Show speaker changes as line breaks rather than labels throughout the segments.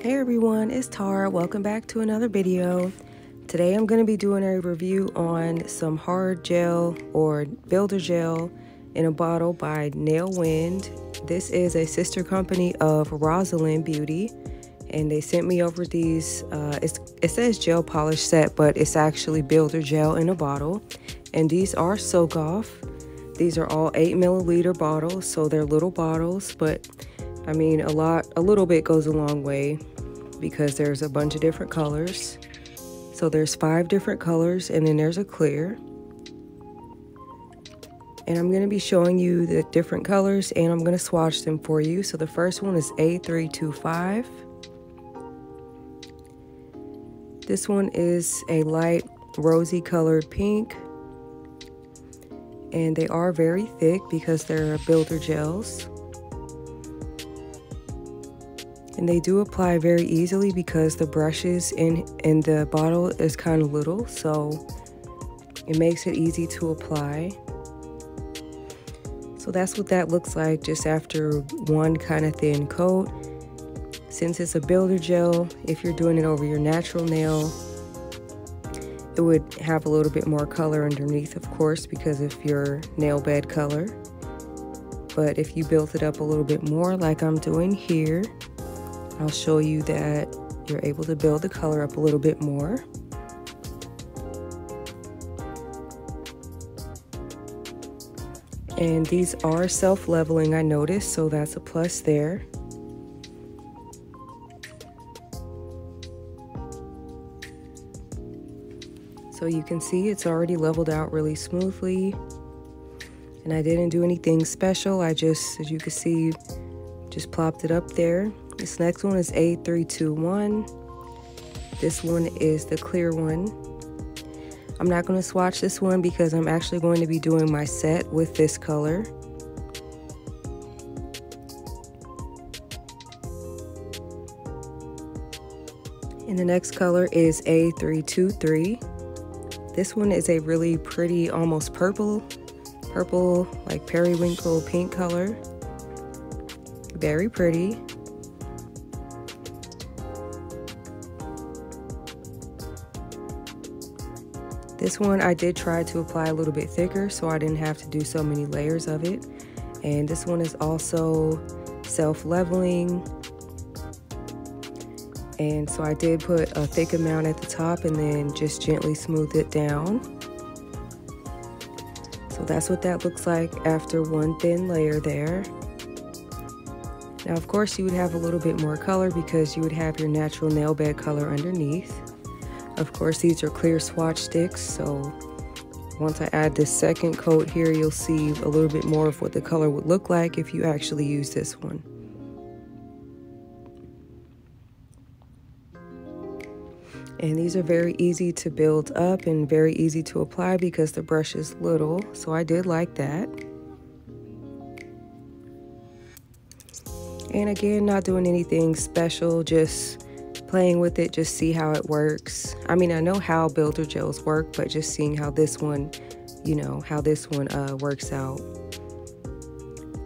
Hey everyone, it's Tara. Welcome back to another video. Today I'm going to be doing a review on some hard gel or builder gel in a bottle by Nailwind. This is a sister company of Rosalind Beauty, and they sent me over these, it says gel polish set, but it's actually builder gel in a bottle. And these are soak off. These are all 8 milliliter bottles, so they're little bottles, but I mean a little bit goes a long way because there's a bunch of different colors. So there's 5 different colors, and then there's a clear. And I'm going to be showing you the different colors, and I'm going to swatch them for you. So the first one is 𝗖𝗍𝗂𝗰𝘁. This one is a light rosy colored pink. And they are very thick because they're builder gels. And they do apply very easily because the brushes in the bottle is kind of little, so it makes it easy to apply. So that's what that looks like just after one kind of thin coat. Since it's a builder gel, if you're doing it over your natural nail, it would have a little bit more color underneath, of course, because of your nail bed color. But if you build it up a little bit more like I'm doing here, I'll show you that you're able to build the color up a little bit more. And these are self-leveling, I noticed, so that's a plus there. So you can see it's already leveled out really smoothly. And I didn't do anything special. I just, as you can see, just plopped it up there. This next one is 𝗖𝗍𝗂𝗰𝘁. This one is the clear one. I'm not going to swatch this one because I'm actually going to be doing my set with this color. And the next color is 𝗖𝗍𝗂𝗃. This one is a really pretty, almost purple, like periwinkle pink color. Very pretty. This one I did try to apply a little bit thicker so I didn't have to do so many layers of it. And this one is also self-leveling. And so I did put a thick amount at the top and then just gently smooth it down. So that's what that looks like after one thin layer there. Now, of course, you would have a little bit more color because you would have your natural nail bed color underneath. Of course, these are clear swatch sticks, so once I add this second coat here, you'll see a little bit more of what the color would look like if you actually use this one. And these are very easy to build up and very easy to apply because the brush is little, so I did like that. And again, not doing anything special, just playing with it, just see how it works. I mean, I know how builder gels work, but just seeing how this one, how this one works out.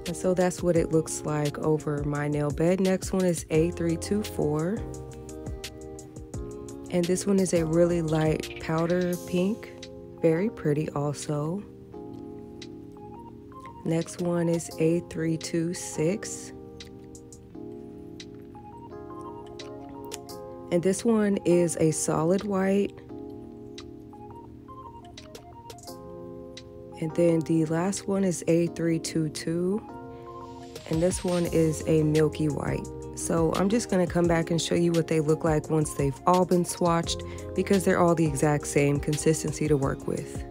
And so that's what it looks like over my nail bed. Next one is 𝗖𝗍𝗂𝗃. And this one is a really light powder pink, very pretty also. Next one is 𝗖𝗍𝗂𝗃. And this one is a solid white. And then the last one is 𝗖𝗍𝗂𝗃. And this one is a milky white. So I'm just going to come back and show you what they look like once they've all been swatched, because they're all the exact same consistency to work with.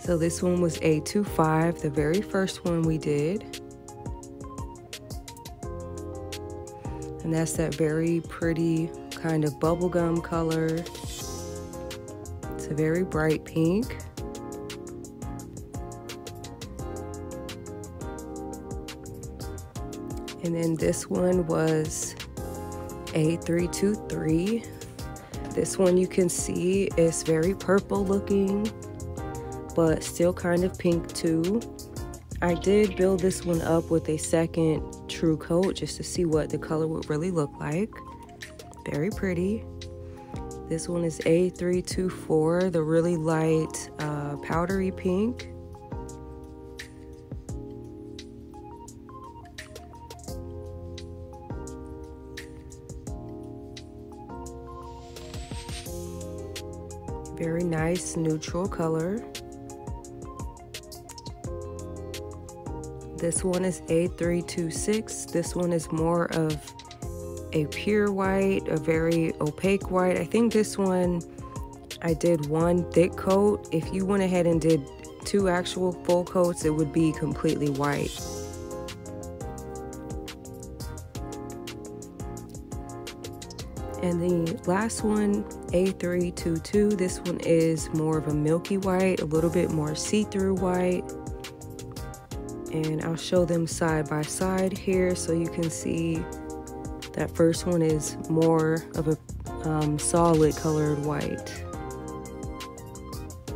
So this one was 𝗖𝗍𝗂𝗃, the very first one we did. And that's that very pretty kind of bubblegum color. It's a very bright pink. And then this one was 𝗖𝗍𝗂𝗃. This one you can see is very purple looking, but still kind of pink too. I did build this one up with a second true coat just to see what the color would really look like. Very pretty. This one is 𝗖𝗍𝗂𝗋, the really light powdery pink. Very nice neutral color. This one is 𝗖𝗍𝗂𝗋. This one is more of a pure white, a very opaque white. I think this one I did one thick coat. If you went ahead and did 2 actual full coats, it would be completely white. And the last one, 𝗖𝗍𝗂𝗋, this one is more of a milky white, a little bit more see-through white. And I'll show them side by side here so you can see that first one is more of a solid colored white.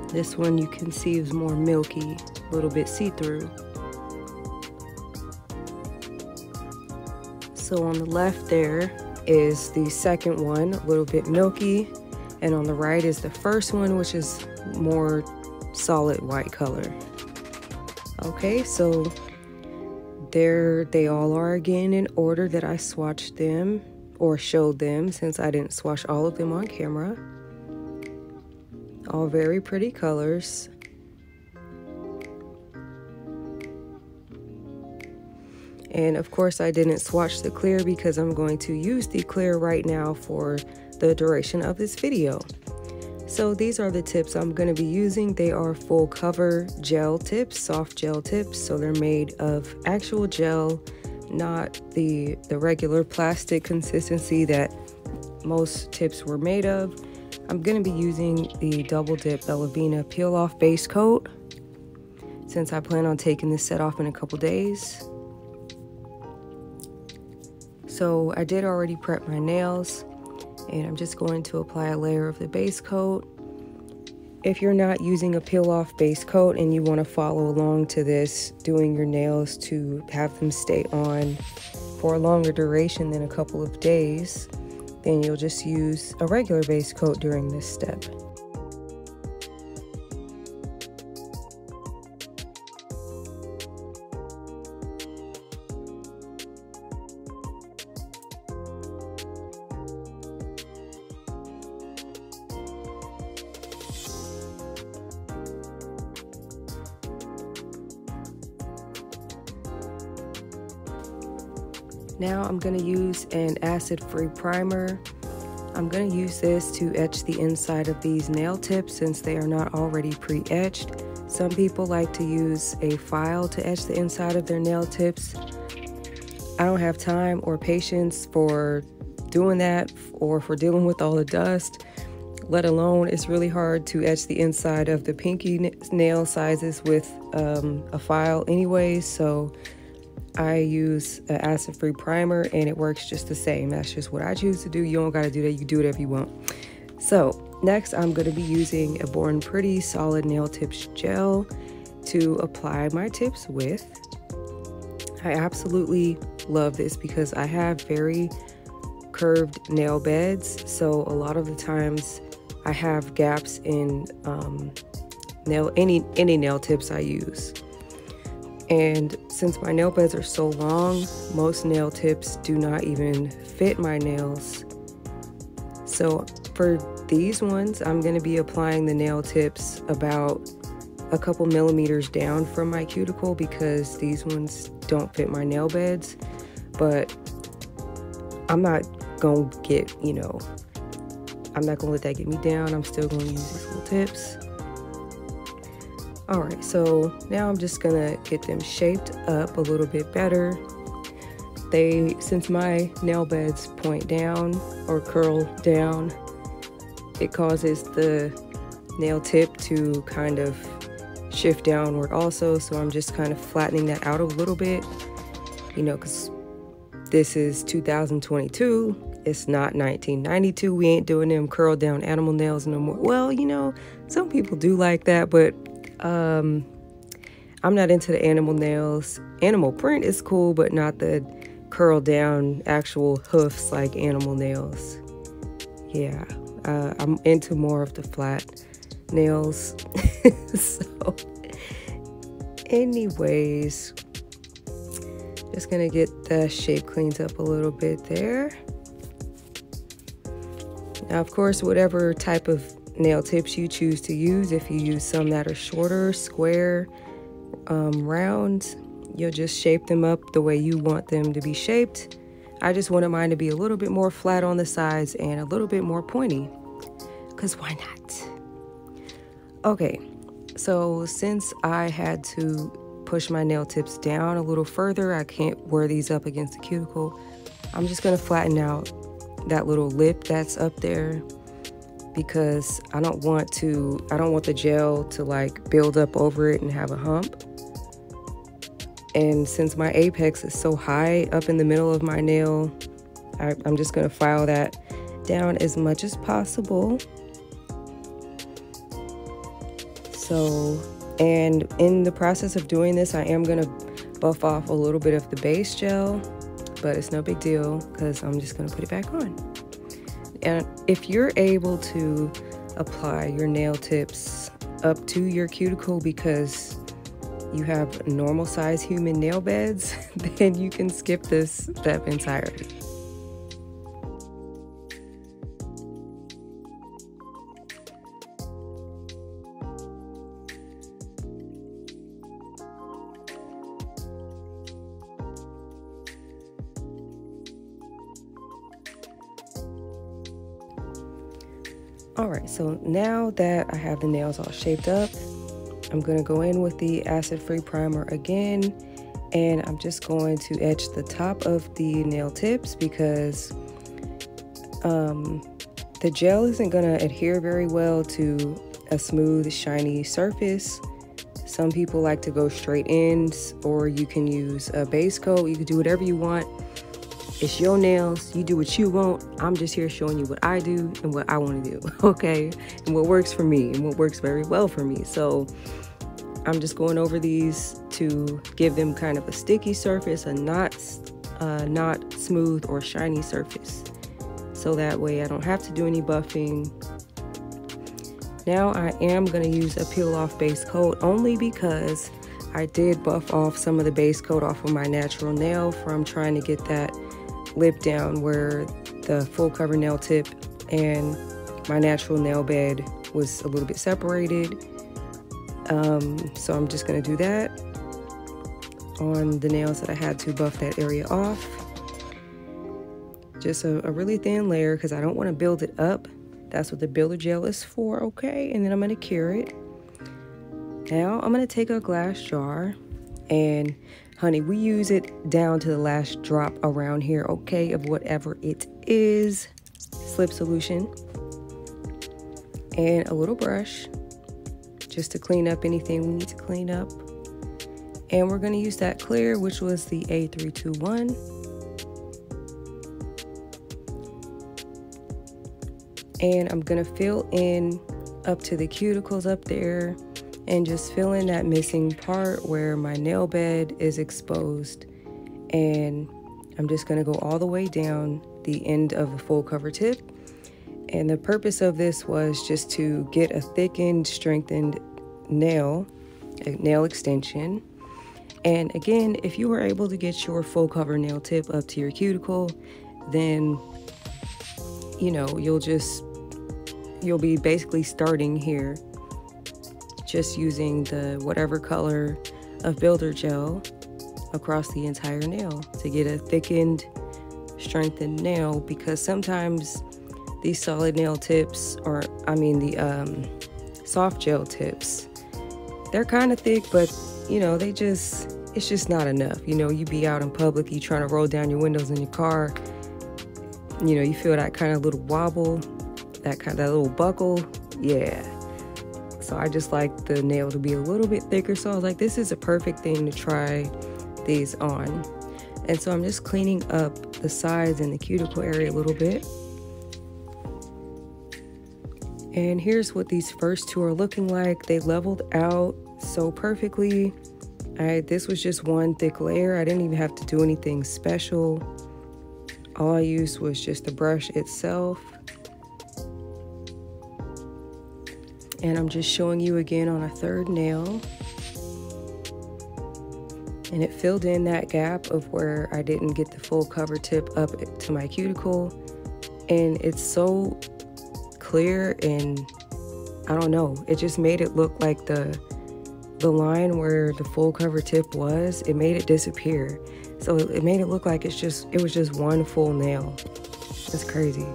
This one you can see is more milky, a little bit see-through. So on the left there is the second one, a little bit milky, and on the right is the first one, which is more solid white color. Okay, so there they all are again in order that I swatched them or showed them, since I didn't swatch all of them on camera. All very pretty colors. And of course I didn't swatch the clear because I'm going to use the clear right now for the duration of this video. So these are the tips I'm going to be using. They are full cover gel tips, soft gel tips. So they're made of actual gel, not the regular plastic consistency that most tips were made of. I'm going to be using the Double Dip Ballerina Peel Off Base Coat, since I plan on taking this set off in a couple days. So I did already prep my nails, and I'm just going to apply a layer of the base coat. If you're not using a peel off base coat and you want to follow along to this, doing your nails to have them stay on for a longer duration than a couple of days, then you'll just use a regular base coat during this step. Now I'm going to use an acid-free primer. I'm going to use this to etch the inside of these nail tips since they are not already pre-etched. Some people like to use a file to etch the inside of their nail tips. I don't have time or patience for doing that or for dealing with all the dust, let alone it's really hard to etch the inside of the pinky nail sizes with a file anyways, so I use an acid-free primer and it works just the same. That's just what I choose to do. You don't gotta do that, you can do whatever you want. So next I'm gonna be using a Born Pretty Solid Nail Tips Gel to apply my tips with. I absolutely love this because I have very curved nail beds, so a lot of the times I have gaps in any nail tips I use. And since my nail beds are so long, most nail tips do not even fit my nails. So for these ones, I'm going to be applying the nail tips about a couple millimeters down from my cuticle because these ones don't fit my nail beds. But I'm not going to get, I'm not going to let that get me down. I'm still going to use these little tips. Alright, so now I'm just gonna get them shaped up a little bit better. Since my nail beds point down or curl down, it causes the nail tip to kind of shift downward also, so I'm just kind of flattening that out a little bit, because this is 2022, it's not 1992, we ain't doing them curl down animal nails no more. Well, some people do like that, but I'm I'm not into the animal nails. Animal print is cool, but not the curled down actual hoofs like animal nails. Yeah, I'm into more of the flat nails. So anyways, just gonna get the shape cleaned up a little bit there. Now, of course, whatever type of nail tips you choose to use, if you use some that are shorter, square, round, you'll just shape them up the way you want them to be shaped. I just wanted mine to be a little bit more flat on the sides and a little bit more pointy, because why not? Okay, so since I had to push my nail tips down a little further, I can't wear these up against the cuticle. I'm just gonna flatten out that little lip that's up there, because I don't want the gel to like build up over it and have a hump. And since my apex is so high up in the middle of my nail, I'm just gonna file that down as much as possible. So, and in the process of doing this, I am gonna buff off a little bit of the base gel, but it's no big deal because I'm just gonna put it back on. And if you're able to apply your nail tips up to your cuticle because you have normal size human nail beds, then you can skip this step entirely. All right, so now that I have the nails all shaped up, I'm gonna go in with the acid-free primer again, and I'm just going to etch the top of the nail tips because the gel isn't gonna adhere very well to a smooth, shiny surface. Some people like to go straight ends, or you can use a base coat. You can do whatever you want. It's your nails, you do what you want. I'm just here showing you what I do and what I want to do, okay? And what works for me and what works very well for me. So I'm just going over these to give them kind of a sticky surface, a not smooth or shiny surface. So that way I don't have to do any buffing. Now I am going to use a peel off base coat only because I did buff off some of the base coat off of my natural nail from trying to get that lip down where the full cover nail tip and my natural nail bed was a little bit separated. So I'm just gonna do that on the nails that I had to buff that area off. Just a really thin layer because I don't want to build it up. That's what the builder gel is for, okay? And then I'm gonna cure it. Now I'm gonna take a glass jar, and honey, we use it down to the last drop around here, okay, of whatever it is. Slip solution and a little brush just to clean up anything we need to clean up. And we're going to use that clear, which was the A321. And I'm going to fill in up to the cuticles up there and just fill in that missing part where my nail bed is exposed. And I'm just going to go all the way down the end of the full cover tip. And the purpose of this was just to get a thickened, strengthened nail extension. And again, if you were able to get your full cover nail tip up to your cuticle, then, you know, you'll be basically starting here, just using the whatever color of builder gel across the entire nail to get a thickened, strengthened nail. Because sometimes these solid nail tips, or I mean the soft gel tips, they're kind of thick, but you know, it's just not enough. You know, you be out in public, you trying to roll down your windows in your car, you know, you feel that kind of little wobble, that little buckle, yeah. So I just like the nail to be a little bit thicker. So I was like, this is a perfect thing to try these on. And so I'm just cleaning up the sides and the cuticle area a little bit. And here's what these first two are looking like. They leveled out so perfectly. This was just one thick layer. I didn't even have to do anything special. All I used was just the brush itself. And I'm just showing you again on a third nail. And it filled in that gap of where I didn't get the full cover tip up to my cuticle. And it's so clear, and I don't know, it just made it look like the line where the full cover tip was, it made it disappear. So it made it look like it was just one full nail. That's crazy.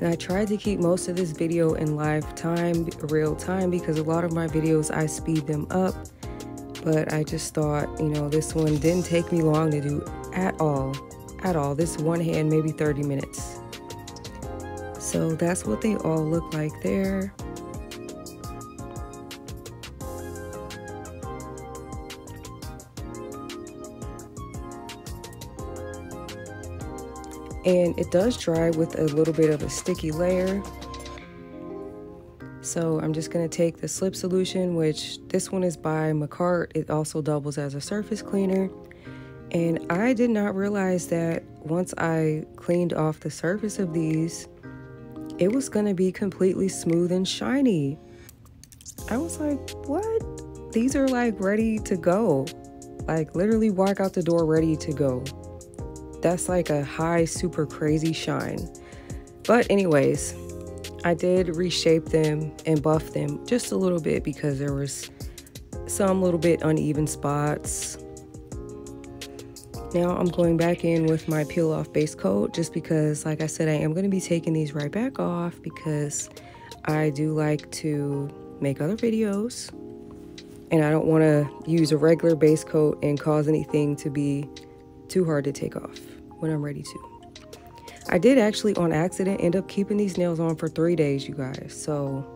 And I tried to keep most of this video in real time, because a lot of my videos, I speed them up. But I just thought, you know, this one didn't take me long to do at all. This one hand, maybe 30 minutes. So that's what they all look like there. And it does dry with a little bit of a sticky layer. So I'm just going to take the slip solution, which this one is by Makartt. It also doubles as a surface cleaner. And I did not realize that once I cleaned off the surface of these, it was going to be completely smooth and shiny. I was like, what? These are like ready to go. Like literally walk out the door ready to go. That's like a high, super crazy shine. But anyways, I did reshape them and buff them just a little bit because there was some little bit uneven spots. Now I'm going back in with my peel off base coat, just because, like I said, I am going to be taking these right back off because I do like to make other videos and I don't want to use a regular base coat and cause anything to be too hard to take off when I'm ready to. I did actually on accident end up keeping these nails on for 3 days, you guys. So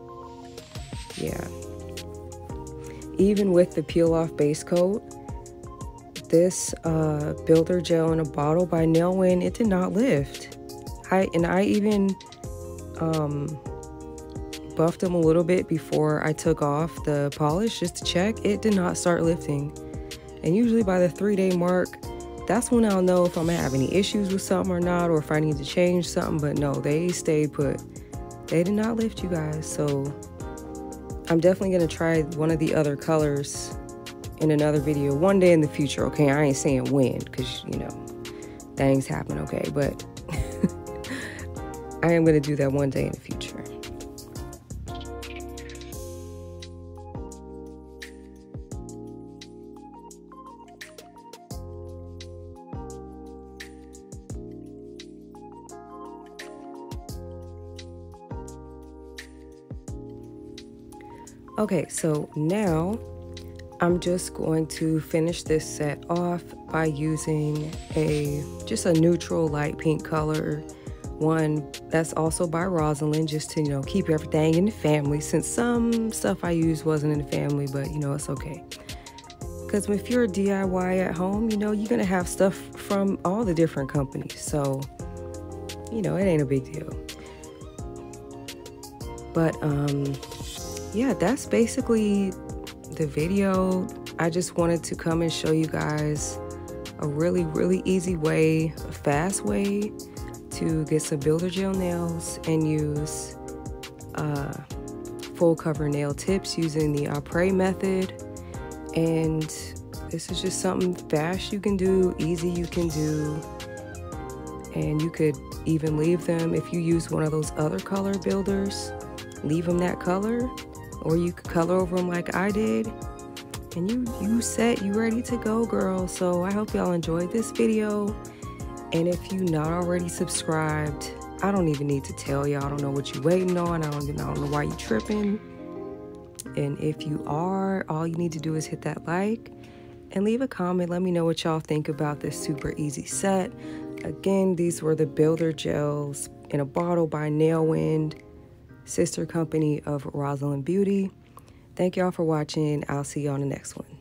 yeah, even with the peel off base coat, this builder gel in a bottle by Nailwind, it did not lift. I even buffed them a little bit before I took off the polish just to check. It did not start lifting. And usually by the 3-day mark, that's when I'll know if I'm gonna have any issues with something or not, or if I need to change something. But no, they stayed put. They did not lift, you guys. So I'm definitely gonna try one of the other colors in another video one day in the future. Okay, I ain't saying when, because you know things happen. Okay, but I am gonna do that one day in the future. Okay, so now I'm just going to finish this set off by using just a neutral light pink color, one that's also by Rosalind, just to, you know, keep everything in the family, since some stuff I used wasn't in the family, but you know, it's okay. Because if you're a DIY at home, you know, you're gonna have stuff from all the different companies, so you know, it ain't a big deal. But yeah, that's basically the video. I just wanted to come and show you guys a really easy way, a fast way to get some builder gel nails and use full cover nail tips using the après method. And this is just something fast you can do, easy you can do, and you could even leave them, if you use one of those other color builders, leave them that color, or you could color over them like I did, and you set, you ready to go, girl. So I hope y'all enjoyed this video, and if you not already subscribed, I don't even need to tell y'all. I don't know what you waiting on. I don't know why you tripping. And if you are, all you need to do is hit that like and leave a comment. Let me know what y'all think about this super easy set. Again, these were the builder gels in a bottle by Nailwind, sister company of Rosalind Beauty. Thank y'all for watching. I'll see you on the next one.